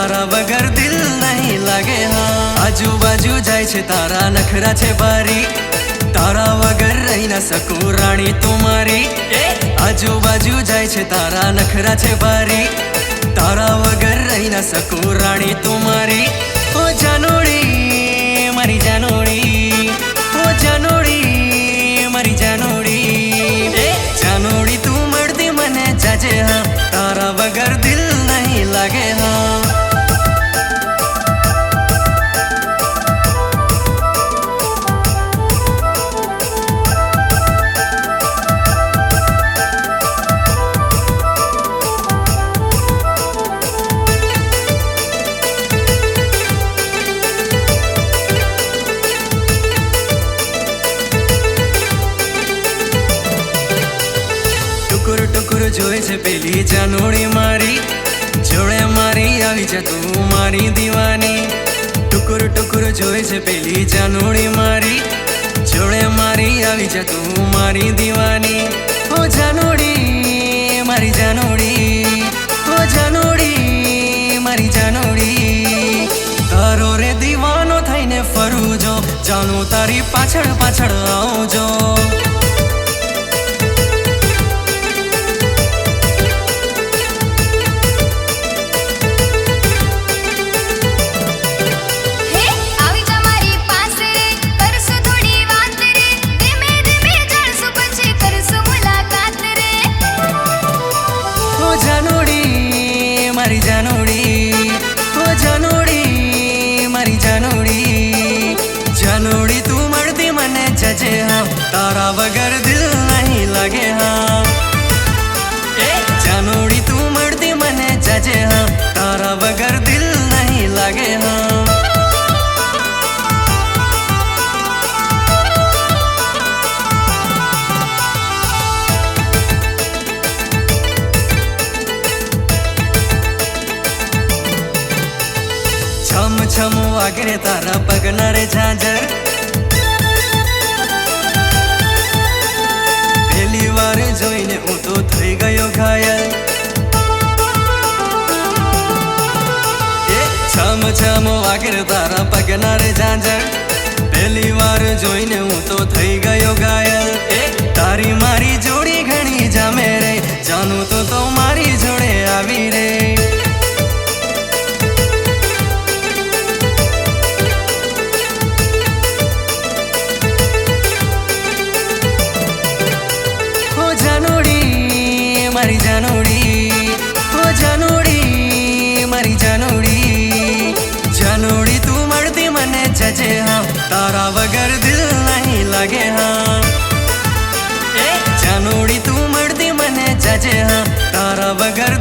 तारा वगर दिल नहीं लागे हाँ। आजू बाजू जाए छे तारा नखरा छे भारी, तारा वगर रही न सकूं राणी तुम्हारी। आजू बाजू जाए छे तारा नखरा छे भारी, तारा वगर रही न सकूं राणी तुम्हारी। ओ जानोड़ी मारी जानोड़ी, ओ जानोड़ी मारी जानोड़ी, जानोड़ी तू मरदी मने जाजे हाँ, तारा वगर दिल नहीं लागे हाँ। टुकुर टुकुर जोए छे पेली जानोड़ी मारी, जोड़े मारी आवी जा तू मारी दीवानी। टुकुर टुकुर जोए छे पेली जानोड़ी मारी, जोड़े मारी आवी जा तू मारी दीवानी। ओ जानोड़ी मारी जानोड़ी, ओ जानोड़ी मारी जानोड़ी, तारो रे दीवानो थईने फरू जो, जानू तारी पाछळ पाछळ आवजो। मारी जानोड़ी, ओ जानोड़ी मारी जानोड़ी, जानोड़ी तू मरदी मने जजे हाँ, तारा वगर दिल नहीं लागे हाँ। जानोड़ी तू मरदी मने जजे हाँ, तारा वगर दिल नहीं लागे हाँ। छम छम वागे तारा पगना रे झांझर, पहली वार जोईने हूँ तो थई गयो घायल। छम छम वागे तारा पगना रे झांझर, पहली वार जोईने हूँ तो थई गयो घायल। तारी मारी जोड़ी घणी जामे रे, जानू तो मारी जोड़े आवी रे। मारी जानोड़ी, ओ जानोड़ी मारी जानोड़ी, जानोड़ी तू मरदी मने जजे हाँ, तारा वगर दिल नहीं लागे हाँ। जानोड़ी तू मरदी मने जजे हाँ, तारा वगर